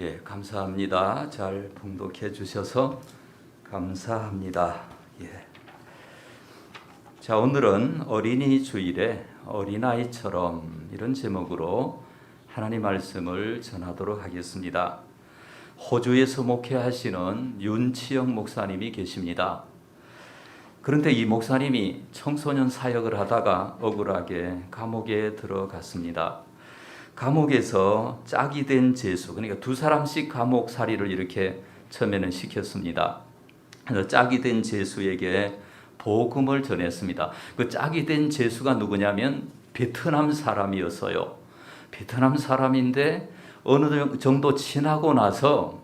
예, 감사합니다. 잘 봉독해 주셔서 감사합니다. 예. 자, 오늘은 어린이 주일에 어린아이처럼 이런 제목으로 하나님 말씀을 전하도록 하겠습니다. 호주에서 목회하시는 윤치영 목사님이 계십니다. 그런데 이 목사님이 청소년 사역을 하다가 억울하게 감옥에 들어갔습니다. 감옥에서 짝이 된 제수, 그러니까 두 사람씩 감옥살이를 이렇게 처음에는 시켰습니다. 그래서 짝이 된 제수에게 복음을 전했습니다. 그 짝이 된 제수가 누구냐면 베트남 사람이었어요. 베트남 사람인데 어느 정도 지나고 나서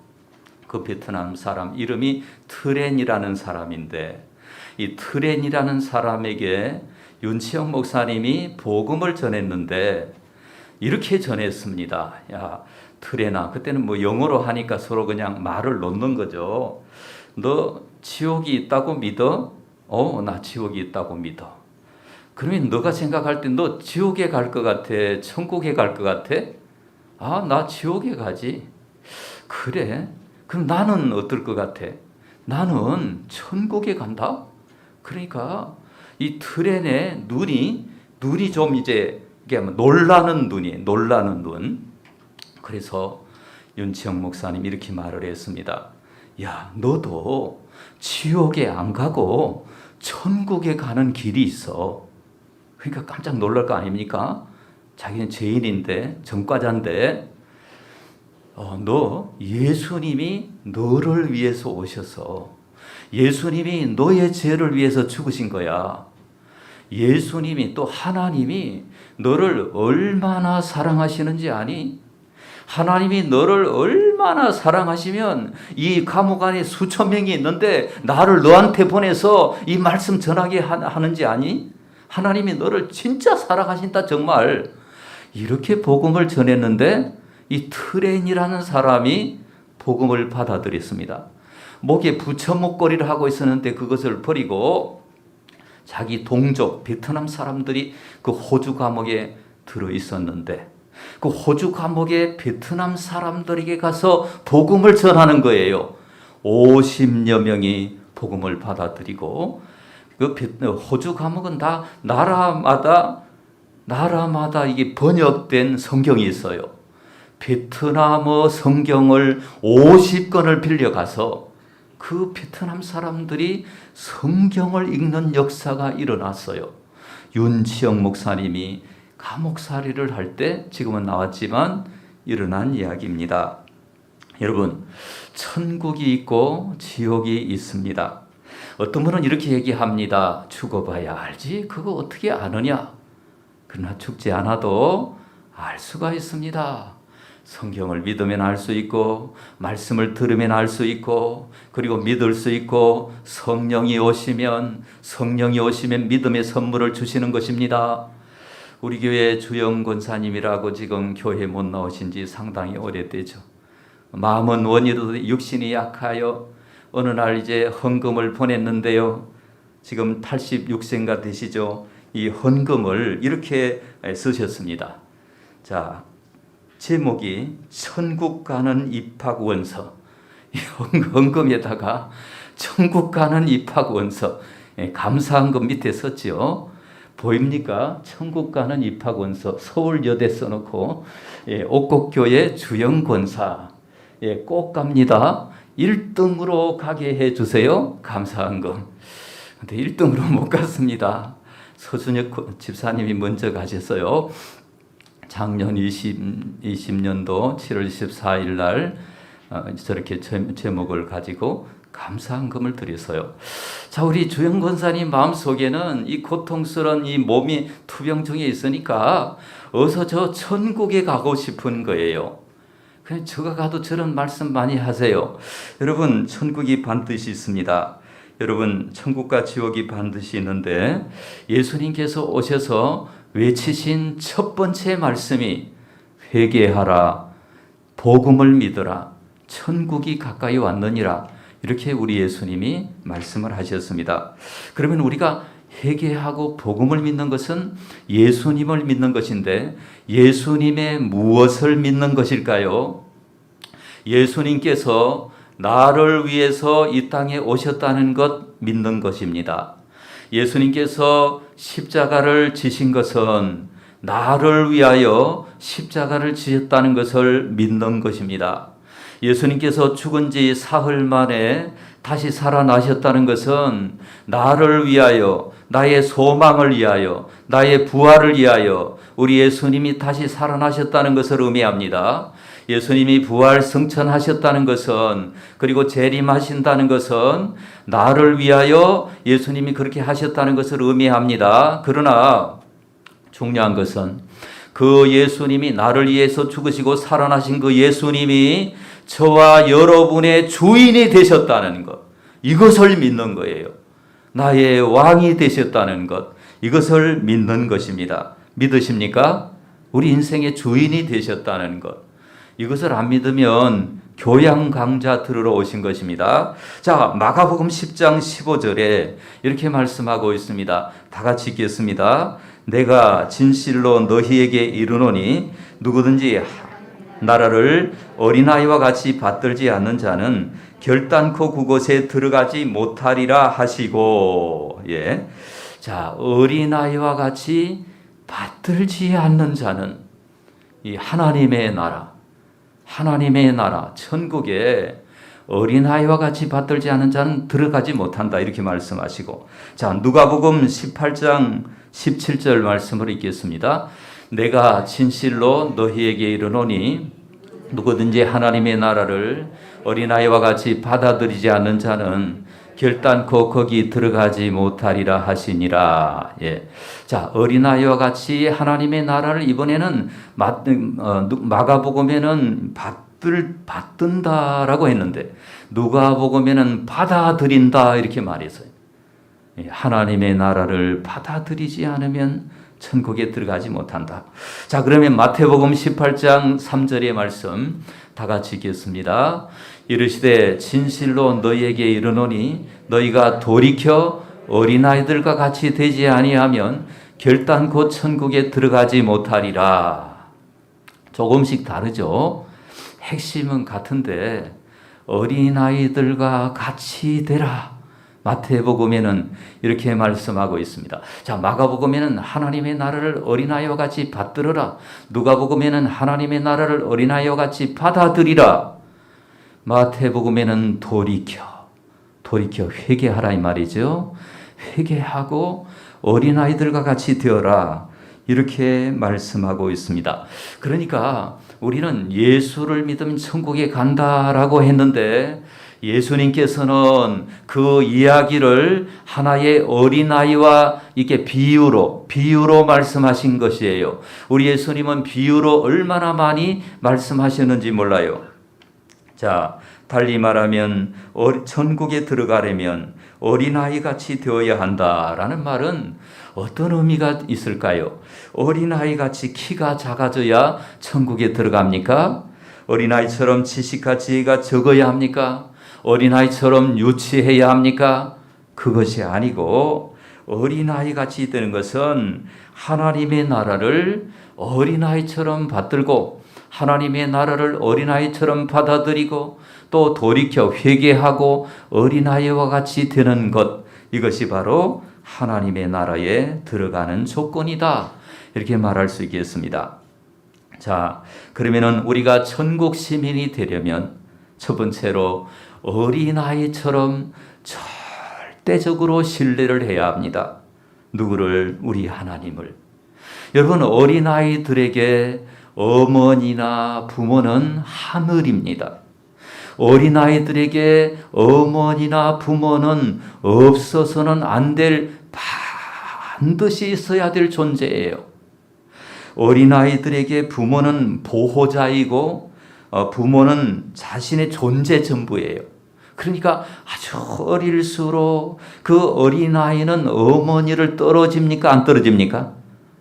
그 베트남 사람 이름이 트렌이라는 사람인데, 이 트렌이라는 사람에게 윤치영 목사님이 복음을 전했는데 이렇게 전했습니다. 야, 트렌아, 그때는 뭐 영어로 하니까 서로 그냥 말을 놓는 거죠. 너 지옥이 있다고 믿어? 나 지옥이 있다고 믿어. 그러면 너가 생각할 때 너 지옥에 갈 것 같아? 천국에 갈 것 같아? 나 지옥에 가지. 그래? 그럼 나는 어떨 것 같아? 나는 천국에 간다? 그러니까 이 트렌의 눈이 좀 이제 놀라는 눈. 그래서 윤치영 목사님 이렇게 말을 했습니다. 야, 너도 지옥에 안 가고 천국에 가는 길이 있어. 그러니까 깜짝 놀랄 거 아닙니까? 자기는 죄인인데, 전과자인데, 너 예수님이 너를 위해서 오셔서 예수님이 너의 죄를 위해서 죽으신 거야. 예수님이 또 하나님이 너를 얼마나 사랑하시는지 아니? 하나님이 너를 얼마나 사랑하시면 이 감옥 안에 수천 명이 있는데 나를 너한테 보내서 이 말씀 전하게 하는지 아니? 하나님이 너를 진짜 사랑하신다 정말. 이렇게 복음을 전했는데 이 트렌이라는 사람이 복음을 받아들였습니다. 목에 부처 목걸이를 하고 있었는데 그것을 버리고 자기 동족 베트남 사람들이 그 호주 감옥에 들어 있었는데 그 호주 감옥에 베트남 사람들에게 가서 복음을 전하는 거예요. 50여 명이 복음을 받아들이고 그 호주 감옥은 다 나라마다 이게 번역된 성경이 있어요. 베트남어 성경을 50권을 빌려가서 그 베트남 사람들이 성경을 읽는 역사가 일어났어요. 윤치영 목사님이 감옥살이를 할 때 지금은 나왔지만 일어난 이야기입니다. 여러분, 천국이 있고 지옥이 있습니다. 어떤 분은 이렇게 얘기합니다. 죽어봐야 알지? 그거 어떻게 아느냐? 그러나 죽지 않아도 알 수가 있습니다. 성경을 믿으면 알 수 있고 말씀을 들으면 알 수 있고 그리고 믿을 수 있고 성령이 오시면 믿음의 선물을 주시는 것입니다. 우리 교회 주영 권사님이라고 지금 교회 못 나오신 지 상당히 오래되죠. 마음은 원이도 육신이 약하여 어느 날 이제 헌금을 보냈는데요. 지금 86세인가 되시죠. 이 헌금을 이렇게 쓰셨습니다. 자, 제목이 천국 가는 입학원서. 헌금에다가 천국 가는 입학원서. 감사한금 밑에 썼죠. 보입니까? 천국 가는 입학원서. 서울여대 써놓고 옥곡교회 주영권사. 꼭 갑니다. 1등으로 가게 해주세요. 감사한금. 근데 1등으로 못 갔습니다. 서준혁 집사님이 먼저 가셨어요. 작년 20년도 7월 14일 날 저렇게 제목을 가지고 감사한금을 드렸어요. 자, 우리 주영 권사님 마음속에는 이 고통스러운 이 몸이 투병중에 있으니까 어서 저 천국에 가고 싶은 거예요. 그냥 저가 가도 저런 말씀 많이 하세요. 여러분, 천국이 반드시 있습니다. 여러분, 천국과 지옥이 반드시 있는데 예수님께서 오셔서 외치신 첫 번째 말씀이 회개하라, 복음을 믿어라, 천국이 가까이 왔느니라. 이렇게 우리 예수님이 말씀을 하셨습니다. 그러면 우리가 회개하고 복음을 믿는 것은 예수님을 믿는 것인데 예수님의 무엇을 믿는 것일까요? 예수님께서 나를 위해서 이 땅에 오셨다는 것 믿는 것입니다. 예수님께서 십자가를 지신 것은 나를 위하여 십자가를 지셨다는 것을 믿는 것입니다. 예수님께서 죽은 지 사흘 만에 다시 살아나셨다는 것은 나를 위하여, 나의 소망을 위하여, 나의 부활을 위하여 우리 예수님이 다시 살아나셨다는 것을 의미합니다. 예수님이 부활 승천하셨다는 것은, 그리고 재림하신다는 것은 나를 위하여 예수님이 그렇게 하셨다는 것을 의미합니다. 그러나 중요한 것은 그 예수님이, 나를 위해서 죽으시고 살아나신 그 예수님이 저와 여러분의 주인이 되셨다는 것, 이것을 믿는 거예요. 나의 왕이 되셨다는 것, 이것을 믿는 것입니다. 믿으십니까? 우리 인생의 주인이 되셨다는 것. 이것을 안 믿으면 교양 강좌 들으러 오신 것입니다. 자, 마가복음 10장 15절에 이렇게 말씀하고 있습니다. 다 같이 읽겠습니다. 내가 진실로 너희에게 이르노니 누구든지 나라를 어린아이와 같이 받들지 않는 자는 결단코 그곳에 들어가지 못하리라 하시고, 예. 자, 어린아이와 같이 받들지 않는 자는 이 하나님의 나라, 천국에 어린아이와 같이 받들지 않은 자는 들어가지 못한다, 이렇게 말씀하시고, 자, 누가복음 18장 17절 말씀을 읽겠습니다. 내가 진실로 너희에게 이르노니 누구든지 하나님의 나라를 어린아이와 같이 받아들이지 않는 자는 결단코 거기 들어가지 못하리라 하시니라. 예. 자, 어린아이와 같이 하나님의 나라를 이번에는 마가복음에는 받든다라고 했는데 누가복음에는 받아들인다 이렇게 말했어요. 하나님의 나라를 받아들이지 않으면 천국에 들어가지 못한다. 자, 그러면 마태복음 18장 3절의 말씀 다 같이 읽겠습니다. 이르시되 진실로 너희에게 이르노니 너희가 돌이켜 어린아이들과 같이 되지 아니하면 결단코 천국에 들어가지 못하리라. 조금씩 다르죠. 핵심은 같은데 어린아이들과 같이 되라. 마태복음에는 이렇게 말씀하고 있습니다. 자, 마가복음에는 하나님의 나라를 어린아이와 같이 받들어라. 누가복음에는 하나님의 나라를 어린아이와 같이 받아들이라. 마태복음에는 돌이켜 회개하라 이 말이죠. 회개하고 어린아이들과 같이 되어라, 이렇게 말씀하고 있습니다. 그러니까 우리는 예수를 믿으면 천국에 간다라고 했는데 예수님께서는 그 이야기를 하나의 어린아이와 이렇게 비유로 말씀하신 것이에요. 우리 예수님은 비유로 얼마나 많이 말씀하셨는지 몰라요. 자, 달리 말하면 천국에 들어가려면 어린아이 같이 되어야 한다라는 말은 어떤 의미가 있을까요? 어린아이 같이 키가 작아져야 천국에 들어갑니까? 어린아이처럼 지식과 지혜가 적어야 합니까? 어린아이처럼 유치해야 합니까? 그것이 아니고 어린아이 같이 되는 것은 하나님의 나라를 어린아이처럼 받들고 하나님의 나라를 어린아이처럼 받아들이고 또 돌이켜 회개하고 어린아이와 같이 되는 것, 이것이 바로 하나님의 나라에 들어가는 조건이다, 이렇게 말할 수 있겠습니다. 자, 그러면은 우리가 천국 시민이 되려면 첫 번째로 어린아이처럼 절대적으로 신뢰를 해야 합니다. 누구를? 우리 하나님을. 여러분, 어린아이들에게 어머니나 부모는 하늘입니다. 어린아이들에게 어머니나 부모는 없어서는 안 될, 반드시 있어야 될 존재예요. 어린아이들에게 부모는 보호자이고 부모는 자신의 존재 전부예요. 그러니까 아주 어릴수록 그 어린아이는 어머니를 떨어집니까? 안 떨어집니까?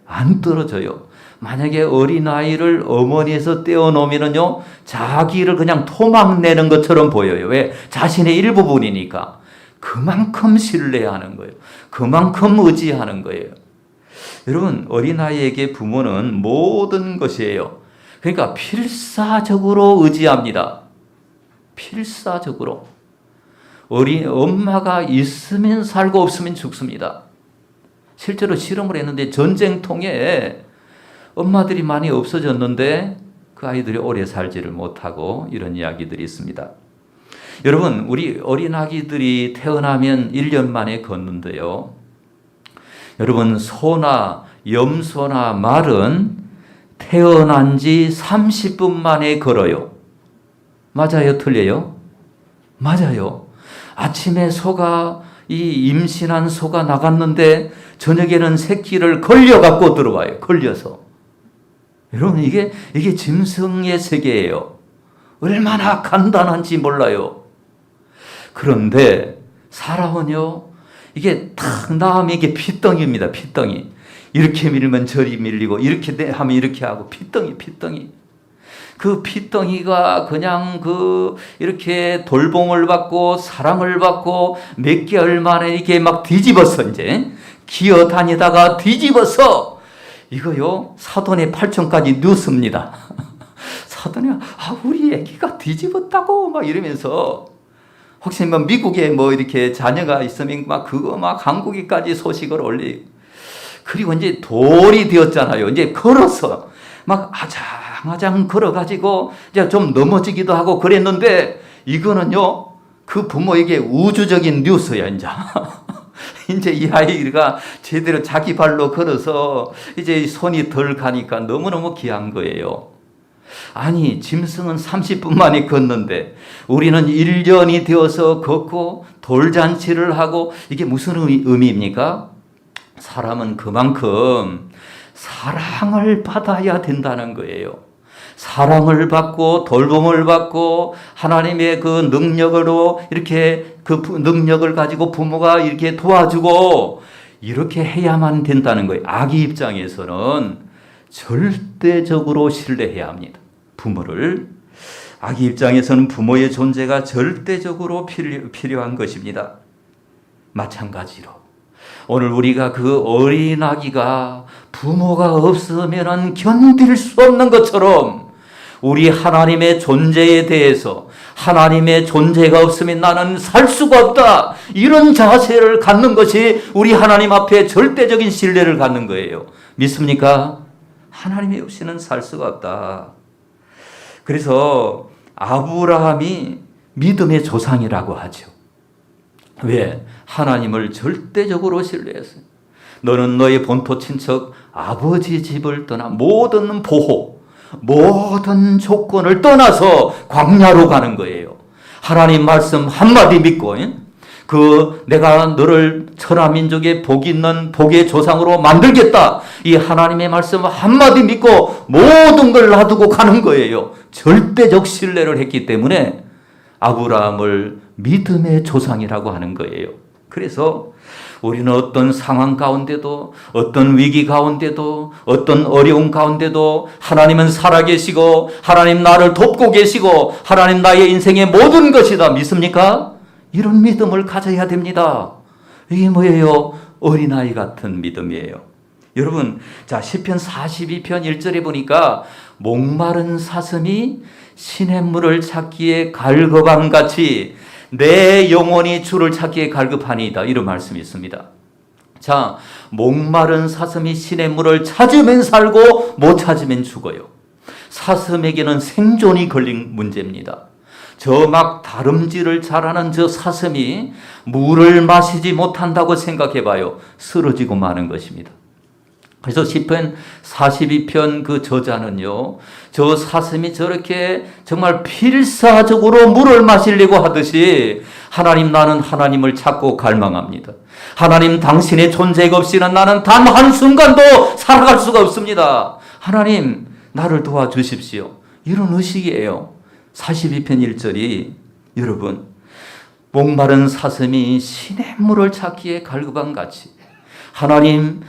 안 떨어져요. 만약에 어린아이를 어머니에서 떼어놓으면요, 자기를 그냥 토막내는 것처럼 보여요. 왜? 자신의 일부분이니까. 그만큼 신뢰하는 거예요. 그만큼 의지하는 거예요. 여러분, 어린아이에게 부모는 모든 것이에요. 그러니까 필사적으로 의지합니다. 필사적으로. 엄마가 있으면 살고 없으면 죽습니다. 실제로 실험을 했는데 전쟁통에 엄마들이 많이 없어졌는데 그 아이들이 오래 살지를 못하고 이런 이야기들이 있습니다. 여러분, 우리 어린아기들이 태어나면 1년 만에 걷는데요. 여러분, 소나 염소나 말은 태어난 지 30분 만에 걸어요. 맞아요? 틀려요? 맞아요. 아침에 소가, 이 임신한 소가 나갔는데 저녁에는 새끼를 걸려갖고 들어와요. 걸려서. 여러분, 이게 짐승의 세계예요. 얼마나 간단한지 몰라요. 그런데 사람은요, 이게 탁 나오면 이게 피덩이입니다. 피덩이. 이렇게 밀면 저리 밀리고, 이렇게 하면 이렇게 하고, 피덩이. 그 피덩이가 그냥 이렇게 돌봄을 받고, 사랑을 받고, 몇 개월 만에 이렇게 막 뒤집어서 이제, 기어 다니다가 뒤집어서, 이거요, 사돈의 팔촌까지 넣습니다. 사돈이, 우리 애기가 뒤집었다고, 막 이러면서, 혹시 뭐 미국에 뭐 이렇게 자녀가 있으면 막 그거 막 한국에까지 소식을 올리고, 그리고 이제 돌이 되었잖아요. 이제 걸어서 막 아장아장 걸어가지고 이제 좀 넘어지기도 하고 그랬는데, 이거는요, 그 부모에게 우주적인 뉴스야, 이제. 이제 이 아이가 제대로 자기 발로 걸어서 이제 손이 덜 가니까 너무너무 귀한 거예요. 아니, 짐승은 30분 만에 걷는데 우리는 1년이 되어서 걷고 돌잔치를 하고, 이게 무슨 의미입니까? 사람은 그만큼 사랑을 받아야 된다는 거예요. 사랑을 받고 돌봄을 받고 하나님의 그 능력으로 이렇게 그 능력을 가지고 부모가 이렇게 도와주고 이렇게 해야만 된다는 거예요. 아기 입장에서는 절대적으로 신뢰해야 합니다. 부모를. 아기 입장에서는 부모의 존재가 절대적으로 필요한 것입니다. 마찬가지로 오늘 우리가 그 어린아기가 부모가 없으면 견딜 수 없는 것처럼 우리 하나님의 존재에 대해서, 하나님의 존재가 없으면 나는 살 수가 없다, 이런 자세를 갖는 것이 우리 하나님 앞에 절대적인 신뢰를 갖는 거예요. 믿습니까? 하나님이 없이는 살 수가 없다. 그래서 아브라함이 믿음의 조상이라고 하죠. 왜? 하나님을 절대적으로 신뢰했어요. 너는 너의 본토 친척 아버지 집을 떠나 모든 보호, 모든 조건을 떠나서 광야로 가는 거예요. 하나님 말씀 한마디 믿고, 내가 너를 천하 민족의 복 있는 복의 조상으로 만들겠다, 이 하나님의 말씀 한마디 믿고 모든 걸 놔두고 가는 거예요. 절대적 신뢰를 했기 때문에 아브라함을 믿음의 조상이라고 하는 거예요. 그래서 우리는 어떤 상황 가운데도, 어떤 위기 가운데도, 어떤 어려움 가운데도 하나님은 살아계시고, 하나님 나를 돕고 계시고, 하나님 나의 인생의 모든 것이다. 믿습니까? 이런 믿음을 가져야 됩니다. 이게 뭐예요? 어린아이 같은 믿음이에요. 여러분, 자, 시편 42편 1절에 보니까 목마른 사슴이 시냇물을 찾기에 갈급함 같이 내 영혼이 주를 찾기에 갈급하니이다, 이런 말씀이 있습니다. 자, 목마른 사슴이 시냇물을 찾으면 살고 못 찾으면 죽어요. 사슴에게는 생존이 걸린 문제입니다. 저 막 다름질을 잘하는 저 사슴이 물을 마시지 못한다고 생각해 봐요. 쓰러지고 마는 것입니다. 그래서 시편 42편 그 저자는요, 저 사슴이 저렇게 정말 필사적으로 물을 마시려고 하듯이 하나님, 나는 하나님을 찾고 갈망합니다. 하나님, 당신의 존재가 없이는 나는 단 한순간도 살아갈 수가 없습니다. 하나님, 나를 도와주십시오. 이런 의식이에요. 42편 1절이 여러분, 목마른 사슴이 시냇물을 찾기에 갈급한 같이 하나님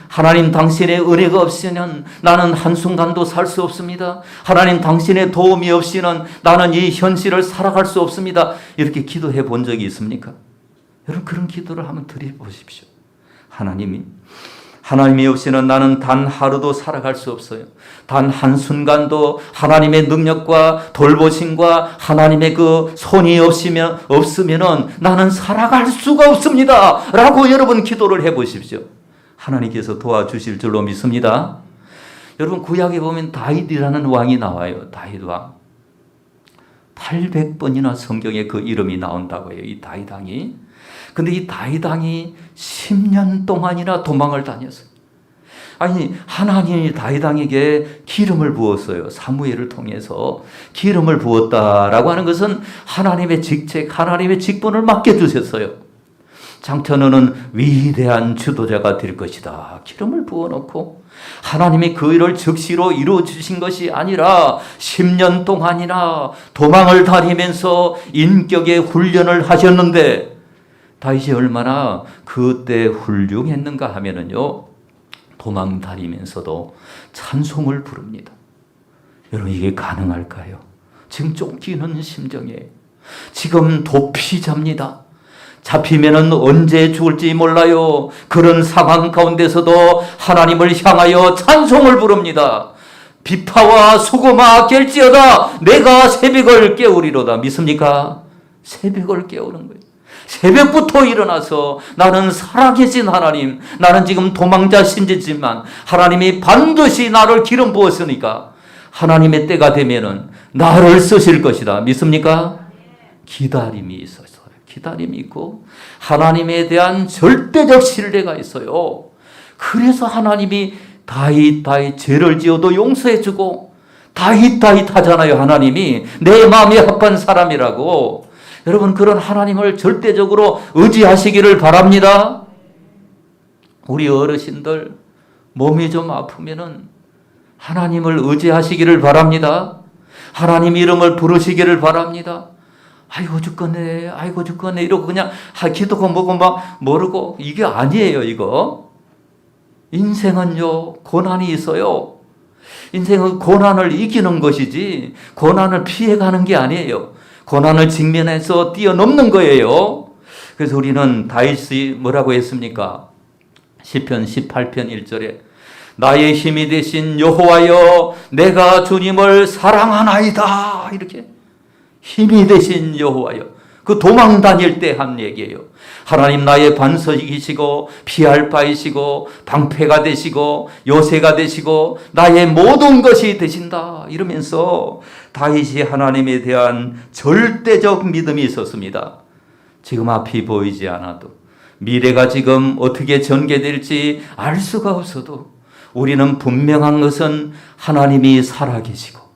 당신의 은혜가 없이는 나는 한순간도 살 수 없습니다. 하나님 당신의 도움이 없이는 나는 이 현실을 살아갈 수 없습니다. 이렇게 기도해 본 적이 있습니까? 여러분, 그런 기도를 한번 드려보십시오. 하나님이 없이는 나는 단 하루도 살아갈 수 없어요. 단 한순간도 하나님의 능력과 돌보심과 하나님의 그 손이 없으면은 나는 살아갈 수가 없습니다. 라고 여러분 기도를 해보십시오. 하나님께서 도와주실 줄로 믿습니다. 여러분 구약에 보면 다윗이라는 왕이 나와요. 다윗 왕. 800번이나 성경에 그 이름이 나온다고 해요. 이 다윗 왕이. 근데 이 다윗 왕이 10년 동안이나 도망을 다녔어요. 아니 하나님이 다윗 왕에게 기름을 부었어요. 사무엘을 통해서 기름을 부었다라고 하는 것은 하나님의 직책, 하나님의 직분을 맡겨주셨어요. 장차 너는 위대한 주도자가 될 것이다. 기름을 부어놓고 하나님이 그 일을 즉시로 이루어주신 것이 아니라 10년 동안이나 도망을 다니면서 인격의 훈련을 하셨는데 다윗이 얼마나 그때 훌륭했는가 하면은요, 도망 다니면서도 찬송을 부릅니다. 여러분 이게 가능할까요? 지금 쫓기는 심정이에요. 지금 도피자입니다. 잡히면은 언제 죽을지 몰라요. 그런 상황 가운데서도 하나님을 향하여 찬송을 부릅니다. 비파와 수고마 깰지어다 내가 새벽을 깨우리로다. 믿습니까? 새벽을 깨우는 거예요. 새벽부터 일어나서 나는 살아계신 하나님, 나는 지금 도망자 신지지만 하나님이 반드시 나를 기름 부었으니까 하나님의 때가 되면은 나를 쓰실 것이다. 믿습니까? 기다림이 있어요. 기다림이 있고 하나님에 대한 절대적 신뢰가 있어요. 그래서 하나님이 다윗 죄를 지어도 용서해 주고 다윗 하잖아요. 하나님이 내 마음에 합한 사람이라고. 여러분 그런 하나님을 절대적으로 의지하시기를 바랍니다. 우리 어르신들 몸이 좀 아프면은 하나님을 의지하시기를 바랍니다. 하나님 이름을 부르시기를 바랍니다. 아이고 죽겠네, 아이고 죽겠네 이러고 그냥 기도고 뭐고 막 모르고 이게 아니에요. 이거 인생은요 고난이 있어요. 인생은 고난을 이기는 것이지 고난을 피해가는 게 아니에요. 고난을 직면해서 뛰어넘는 거예요. 그래서 우리는 다윗이 뭐라고 했습니까? 시편 18편 1절에 나의 힘이 되신 여호와여 내가 주님을 사랑하나이다. 이렇게 힘이 되신 여호와여. 그 도망 다닐 때 한 얘기예요. 하나님 나의 반석이시고 피할 바이시고 방패가 되시고 요새가 되시고 나의 모든 것이 되신다. 이러면서 다윗이 하나님에 대한 절대적 믿음이 있었습니다. 지금 앞이 보이지 않아도 미래가 지금 어떻게 전개될지 알 수가 없어도 우리는 분명한 것은 하나님이 살아계시고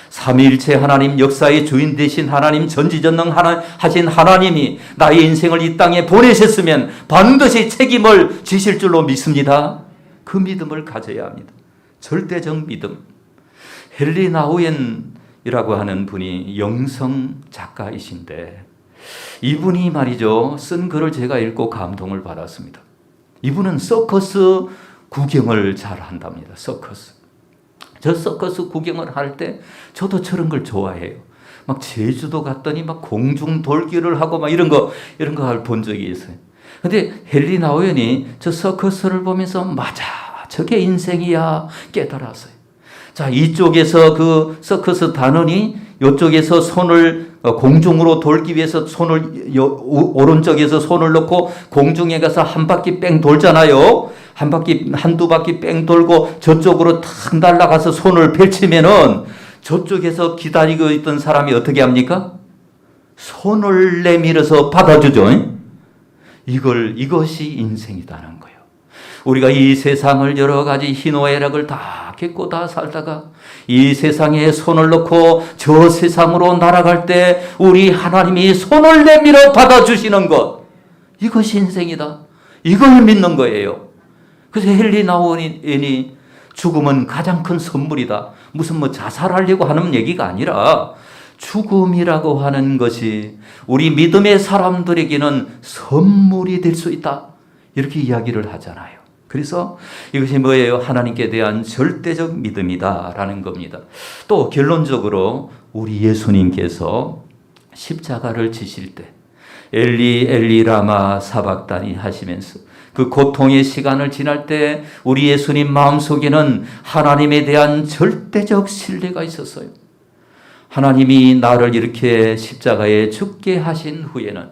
삼위일체 하나님 역사의 주인 되신 하나님 전지전능하신 하나님이 나의 인생을 이 땅에 보내셨으면 반드시 책임을 지실 줄로 믿습니다. 그 믿음을 가져야 합니다. 절대적 믿음. 헨리 나우엔이라고 하는 분이 영성 작가이신데 이분이 말이죠 쓴 글을 제가 읽고 감동을 받았습니다. 이분은 서커스 구경을 잘 한답니다. 저 서커스 구경을 할 때 저도 저런 걸 좋아해요. 막 제주도 갔더니 막 공중 돌기를 하고 막 이런 거 본 적이 있어요. 근데 헨리 나우엔이 저 서커스를 보면서 맞아, 저게 인생이야 깨달았어요. 자, 이쪽에서 그 서커스 단원이 이쪽에서 손을 공중으로 돌기 위해서 손을 오른쪽에서 손을 넣고 공중에 가서 한 바퀴 뺑 돌잖아요. 한두 바퀴 뺑 돌고 저쪽으로 탁 날아가서 손을 펼치면은 저쪽에서 기다리고 있던 사람이 어떻게 합니까? 손을 내밀어서 받아주죠. 이것이 인생이라는 거예요. 우리가 이 세상을 여러 가지 희노애락을 다 겪고 다 살다가 이 세상에 손을 넣고 저 세상으로 날아갈 때 우리 하나님이 손을 내밀어 받아주시는 것, 이것이 인생이다. 이걸 믿는 거예요. 그래서 헨리 나우엔이 죽음은 가장 큰 선물이다. 무슨 자살하려고 하는 얘기가 아니라 죽음이라고 하는 것이 우리 믿음의 사람들에게는 선물이 될 수 있다. 이렇게 이야기를 하잖아요. 그래서 이것이 뭐예요? 하나님께 대한 절대적 믿음이다라는 겁니다. 또 결론적으로 우리 예수님께서 십자가를 지실 때 엘리 엘리 라마 사박다니 하시면서 그 고통의 시간을 지날 때 우리 예수님 마음속에는 하나님에 대한 절대적 신뢰가 있었어요. 하나님이 나를 이렇게 십자가에 죽게 하신 후에는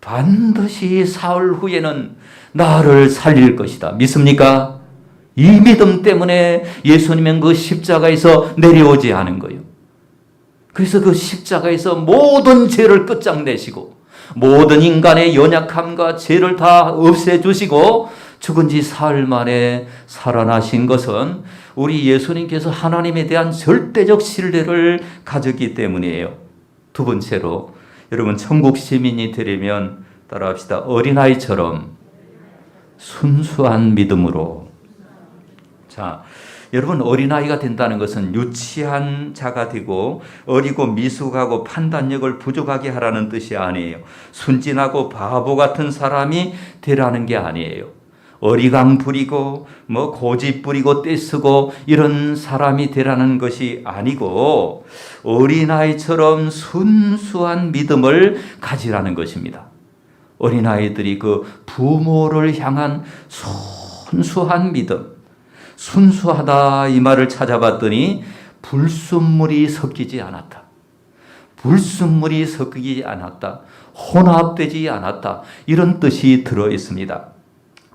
반드시 사흘 후에는 나를 살릴 것이다. 믿습니까? 이 믿음 때문에 예수님은 그 십자가에서 내려오지 않은 거예요. 그래서 그 십자가에서 모든 죄를 끝장내시고 모든 인간의 연약함과 죄를 다 없애주시고 죽은 지 사흘 만에 살아나신 것은 우리 예수님께서 하나님에 대한 절대적 신뢰를 가졌기 때문이에요. 두 번째로 여러분 천국 시민이 되려면 따라합시다. 어린아이처럼 순수한 믿음으로. 자, 여러분 어린아이가 된다는 것은 유치한 자가 되고 어리고 미숙하고 판단력을 부족하게 하라는 뜻이 아니에요. 순진하고 바보 같은 사람이 되라는 게 아니에요. 어리광 부리고 고집 부리고 떼쓰고 이런 사람이 되라는 것이 아니고 어린아이처럼 순수한 믿음을 가지라는 것입니다. 어린아이들이 그 부모를 향한 순수한 믿음, 순수하다 이 말을 찾아봤더니 불순물이 섞이지 않았다. 불순물이 섞이지 않았다. 혼합되지 않았다. 이런 뜻이 들어 있습니다.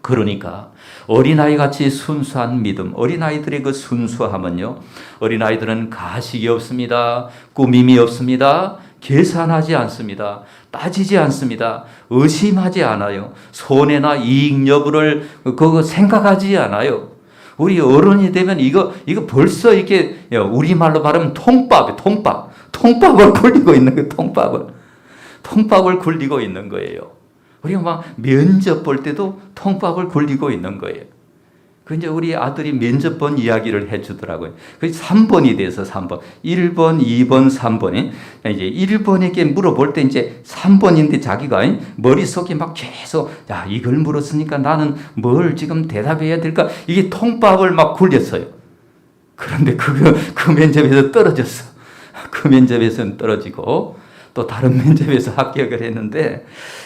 그러니까 어린아이같이 순수한 믿음, 어린아이들의 그 순수함은요, 어린아이들은 가식이 없습니다. 꾸밈이 없습니다. 계산하지 않습니다. 따지지 않습니다. 의심하지 않아요. 손해나 이익 여부를 그거 생각하지 않아요. 우리 어른이 되면 이거 벌써 이렇게 우리말로 말하면 통밥을 굴리고 있는 거예요. 통밥을 굴리고 있는 거예요. 우리가 막 면접 볼 때도 통밥을 굴리고 있는 거예요. 그 이제 우리 아들이 면접 본 이야기를 해주더라고요. 그 3번이 돼서 3번, 1번, 2번, 3번이 이제 1번에게 물어볼 때 이제 3번인데 자기가 머릿속에 막 계속 야 이걸 물었으니까 나는 뭘 지금 대답해야 될까? 이게 통밥을 막 굴렸어요. 그런데 그 면접에서 떨어졌어. 그 면접에서는 떨어지고 또 다른 면접에서 합격을 했는데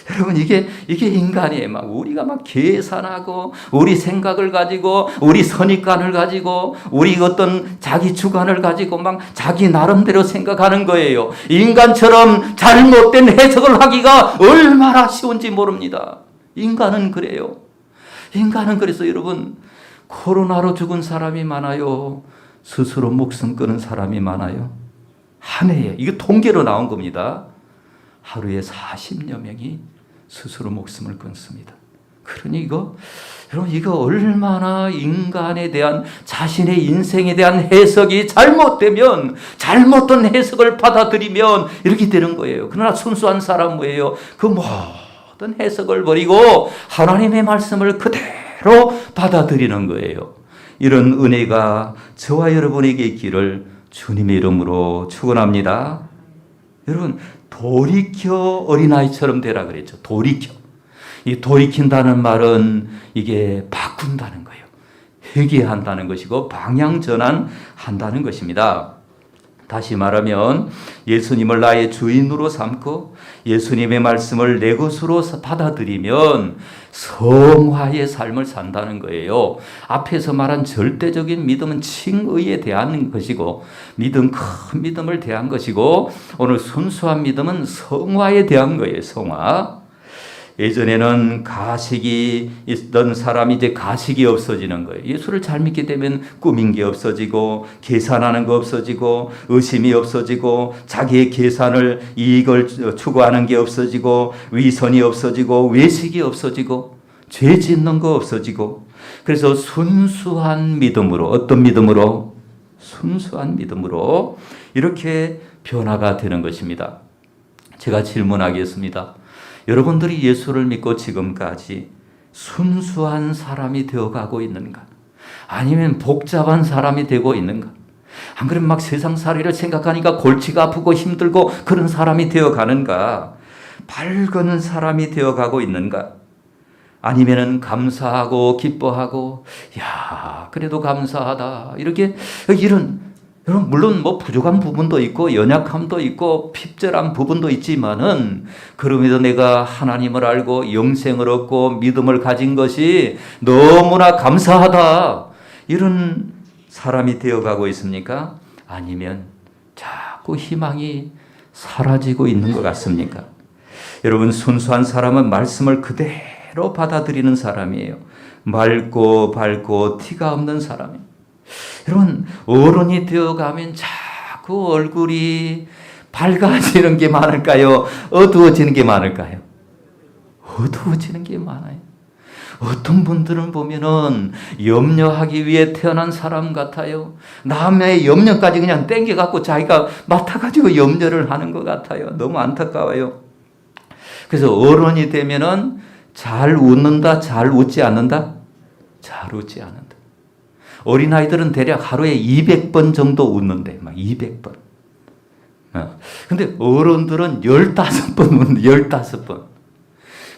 여러분 이게 인간이에요. 막 우리가 막 계산하고 우리 생각을 가지고 우리 선입관을 가지고 우리 어떤 자기 주관을 가지고 막 자기 나름대로 생각하는 거예요. 인간처럼 잘못된 해석을 하기가 얼마나 쉬운지 모릅니다. 인간은 그래요. 인간은 그래서 여러분 코로나로 죽은 사람이 많아요. 스스로 목숨 끊은 사람이 많아요. 한 해에 이거 통계로 나온 겁니다. 하루에 40여 명이 스스로 목숨을 끊습니다. 그러니 여러분 이거 얼마나 인간에 대한 자신의 인생에 대한 해석이 잘못되면 잘못된 해석을 받아들이면 이렇게 되는 거예요. 그러나 순수한 사람은 뭐예요? 그 모든 해석을 버리고 하나님의 말씀을 그대로 받아들이는 거예요. 이런 은혜가 저와 여러분에게 있기를 주님의 이름으로 축원합니다. 여러분 돌이켜 어린아이처럼 되라 그랬죠. 돌이켜. 이 돌이킨다는 말은 이게 바꾼다는 거예요. 회개한다는 것이고 방향 전환한다는 것입니다. 다시 말하면 예수님을 나의 주인으로 삼고 예수님의 말씀을 내 것으로 받아들이면 성화의 삶을 산다는 거예요. 앞에서 말한 절대적인 믿음은 칭의에 대한 것이고 큰 믿음을 대한 것이고 오늘 순수한 믿음은 성화에 대한 거예요. 성화. 예전에는 가식이 있던 사람이 이제 가식이 없어지는 거예요. 예수를 잘 믿게 되면 꾸민 게 없어지고 계산하는 거 없어지고 의심이 없어지고 자기의 이익을 추구하는 게 없어지고 위선이 없어지고 외식이 없어지고 죄 짓는 거 없어지고 그래서 순수한 믿음으로 어떤 믿음으로? 순수한 믿음으로 이렇게 변화가 되는 것입니다. 제가 질문하겠습니다. 여러분들이 예수를 믿고 지금까지 순수한 사람이 되어가고 있는가? 아니면 복잡한 사람이 되고 있는가? 안 그러면 막 세상살이를 생각하니까 골치가 아프고 힘들고 그런 사람이 되어가는가? 밝은 사람이 되어가고 있는가? 아니면은 감사하고 기뻐하고 야 그래도 감사하다 이렇게 이런 여러분, 물론 뭐 부족한 부분도 있고 연약함도 있고 핍절한 부분도 있지만은 그럼에도 내가 하나님을 알고 영생을 얻고 믿음을 가진 것이 너무나 감사하다. 이런 사람이 되어가고 있습니까? 아니면 자꾸 희망이 사라지고 있는 것 같습니까? 여러분, 순수한 사람은 말씀을 그대로 받아들이는 사람이에요. 맑고 밝고 티가 없는 사람이에요. 여러분, 어른이 되어가면 자꾸 얼굴이 밝아지는 게 많을까요? 어두워지는 게 많을까요? 어두워지는 게 많아요. 어떤 분들은 보면은 염려하기 위해 태어난 사람 같아요. 남의 염려까지 그냥 땡겨갖고 자기가 맡아가지고 염려를 하는 것 같아요. 너무 안타까워요. 그래서 어른이 되면은 잘 웃는다, 잘 웃지 않는다? 잘 웃지 않는다. 어린아이들은 대략 하루에 200번 정도 웃는데, 막 200번. 근데 어른들은 15번 웃는데, 15번.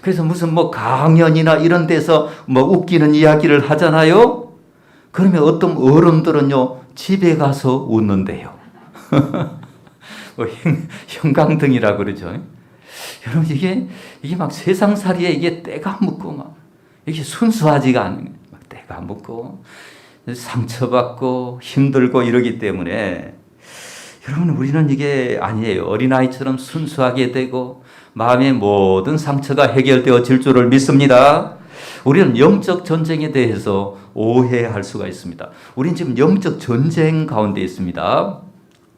그래서 무슨 뭐 강연이나 이런 데서 뭐 웃기는 이야기를 하잖아요? 그러면 어떤 어른들은요, 집에 가서 웃는데요. 뭐 형광등이라고 그러죠. 여러분, 이게 막 세상살이에 이게 때가 묻고 막, 이게 순수하지가 않은 거예요. 막 때가 묻고, 상처받고 힘들고 이러기 때문에 여러분, 우리는 이게 아니에요. 어린아이처럼 순수하게 되고 마음의 모든 상처가 해결되어질 줄을 믿습니다. 우리는 영적 전쟁에 대해서 오해할 수가 있습니다. 우리는 지금 영적 전쟁 가운데 있습니다.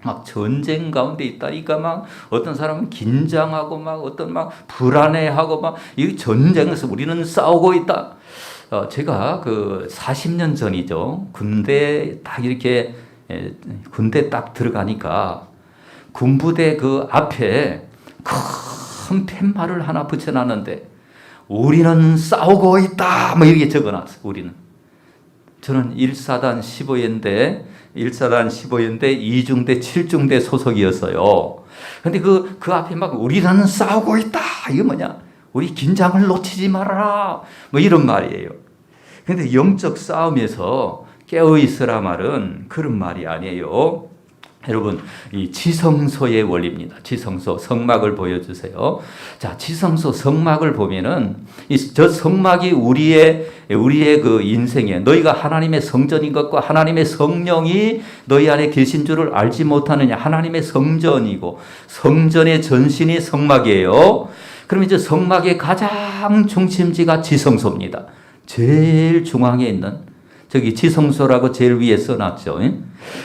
막 전쟁 가운데 있다니까 막 어떤 사람은 긴장하고 막 어떤 막 불안해하고 막 이 전쟁에서 우리는 싸우고 있다. 제가 그 40년 전이죠. 군대 딱 이렇게 군대 딱 들어가니까 군부대 그 앞에 큰 팻말을 하나 붙여놨는데 우리는 싸우고 있다. 뭐 이렇게 적어놨어요. 우리는. 저는 1사단 15연대 2중대 7중대 소속이었어요. 근데 그 앞에 막 우리는 싸우고 있다. 이거 뭐냐? 우리 긴장을 놓치지 말아라. 뭐 이런 말이에요. 근데 영적 싸움에서 깨어있으라 말은 그런 말이 아니에요. 여러분, 이 지성소의 원리입니다. 지성소, 성막을 보여주세요. 자, 지성소 성막을 보면은 저 성막이 우리의 그 인생에 너희가 하나님의 성전인 것과 하나님의 성령이 너희 안에 계신 줄을 알지 못하느냐. 하나님의 성전이고 성전의 전신이 성막이에요. 그럼 이제 성막의 가장 중심지가 지성소입니다. 제일 중앙에 있는 저기 지성소라고 제일 위에 써놨죠.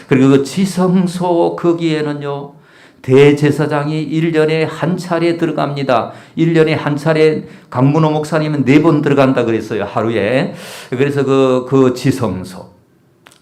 그리고 그 지성소 거기에는요, 대제사장이 1년에 한 차례 들어갑니다. 1년에 한 차례, 강문호 목사님은 4번 들어간다 그랬어요, 하루에. 그래서 그 지성소,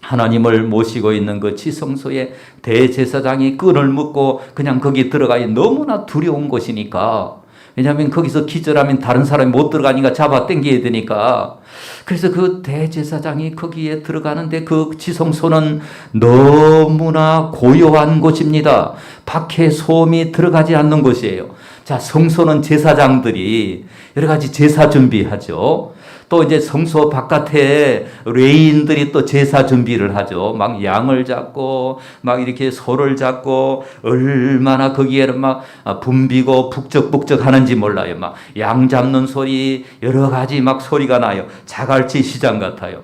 하나님을 모시고 있는 그 지성소에 대제사장이 끈을 묶고 그냥 거기 들어가기 너무나 두려운 곳이니까, 왜냐하면 거기서 기절하면 다른 사람이 못 들어가니까 잡아 당겨야 되니까. 그래서 그 대제사장이 거기에 들어가는데 그 지성소는 너무나 고요한 곳입니다. 밖에 소음이 들어가지 않는 곳이에요. 자, 성소는 제사장들이 여러 가지 제사 준비하죠. 또 이제 성소 바깥에 레인들이 또 제사 준비를 하죠. 막 양을 잡고 막 이렇게 소를 잡고 얼마나 거기에는 막 붐비고 북적북적 하는지 몰라요. 막 양 잡는 소리 여러 가지 막 소리가 나요. 자갈치 시장 같아요.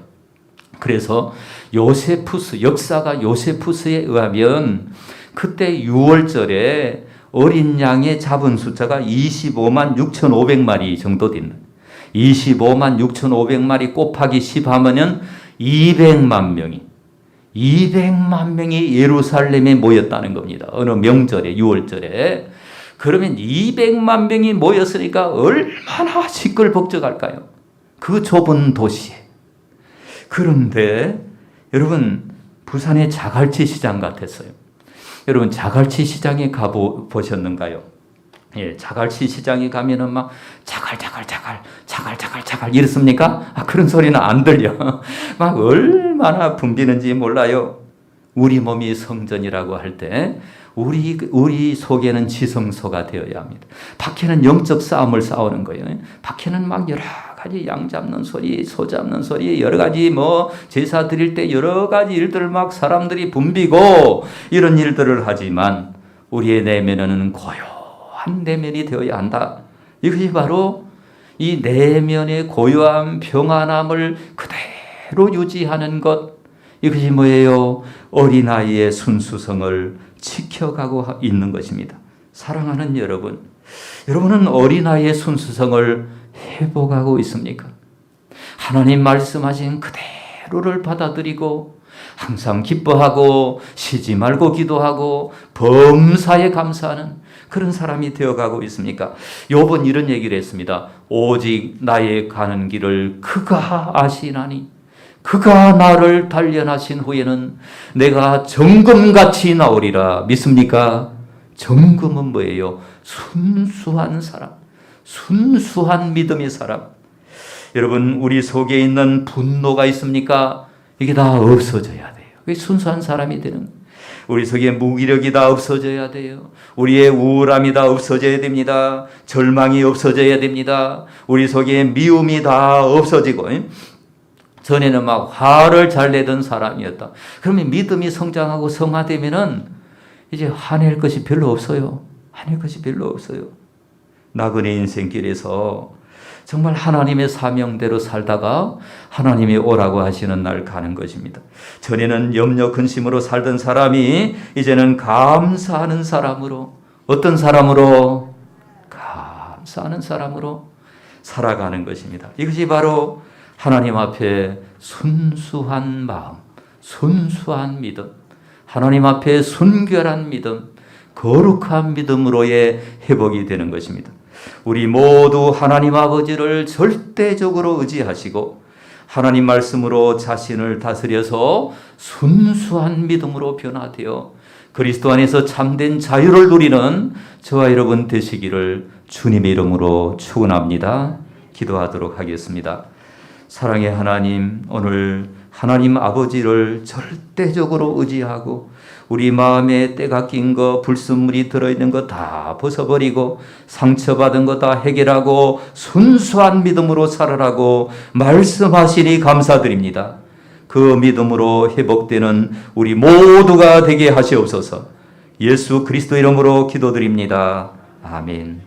그래서 요세푸스, 역사가 요세푸스에 의하면 그때 6월절에 어린 양의 잡은 숫자가 25만 6,500마리 정도 됩니다. 25만 6,500마리 곱하기 10 하면은 200만 명이 예루살렘에 모였다는 겁니다. 어느 명절에, 6월절에. 그러면 200만 명이 모였으니까 얼마나 시끌벅적할까요? 그 좁은 도시에. 그런데 여러분, 부산의 자갈치 시장 같았어요. 여러분, 자갈치 시장에 가보셨는가요? 예, 자갈치 시장에 가면은 막 자갈 이렇습니까? 그런 소리는 안 들려. 막 얼마나 붐비는지 몰라요. 우리 몸이 성전이라고 할 때 우리 속에는 지성소가 되어야 합니다. 밖에는 영적 싸움을 싸우는 거예요. 밖에는 막 여러 가지 양 잡는 소리, 소 잡는 소리, 여러 가지 뭐 제사 드릴 때 여러 가지 일들을 막 사람들이 붐비고 이런 일들을 하지만 우리의 내면에는 고요한 내면이 되어야 한다. 이것이 바로 이 내면의 고요함, 평안함을 그대로 유지하는 것, 이것이 뭐예요? 어린아이의 순수성을 지켜가고 있는 것입니다. 사랑하는 여러분, 여러분은 어린아이의 순수성을 회복하고 있습니까? 하나님 말씀하신 그대로를 받아들이고 항상 기뻐하고 쉬지 말고 기도하고 범사에 감사하는 그런 사람이 되어가고 있습니까? 욥은 이런 얘기를 했습니다. 오직 나의 가는 길을 그가 아시나니 그가 나를 단련하신 후에는 내가 정금같이 나오리라. 믿습니까? 정금은 뭐예요? 순수한 사람, 순수한 믿음의 사람. 여러분, 우리 속에 있는 분노가 있습니까? 이게 다 없어져야 돼요. 그게 순수한 사람이 되는 거예요. 우리 속에 무기력이 다 없어져야 돼요. 우리의 우울함이 다 없어져야 됩니다. 절망이 없어져야 됩니다. 우리 속에 미움이 다 없어지고, 전에는 막 화를 잘 내던 사람이었다. 그러면 믿음이 성장하고 성화되면은 이제 화낼 것이 별로 없어요. 화낼 것이 별로 없어요. 나그네 인생길에서 정말 하나님의 사명대로 살다가 하나님이 오라고 하시는 날 가는 것입니다. 전에는 염려 근심으로 살던 사람이 이제는 감사하는 사람으로, 어떤 사람으로? 감사하는 사람으로 살아가는 것입니다. 이것이 바로 하나님 앞에 순수한 마음, 순수한 믿음, 하나님 앞에 순결한 믿음, 거룩한 믿음으로의 회복이 되는 것입니다. 우리 모두 하나님 아버지를 절대적으로 의지하시고 하나님 말씀으로 자신을 다스려서 순수한 믿음으로 변화되어 그리스도 안에서 참된 자유를 누리는 저와 여러분 되시기를 주님의 이름으로 축원합니다. 기도하도록 하겠습니다. 사랑의 하나님, 오늘 하나님 아버지를 절대적으로 의지하고 우리 마음에 때가 낀 거, 불순물이 들어있는 거 다 벗어버리고 상처받은 거 다 해결하고 순수한 믿음으로 살아라고 말씀하시니 감사드립니다. 그 믿음으로 회복되는 우리 모두가 되게 하시옵소서. 예수 그리스도 이름으로 기도드립니다. 아멘.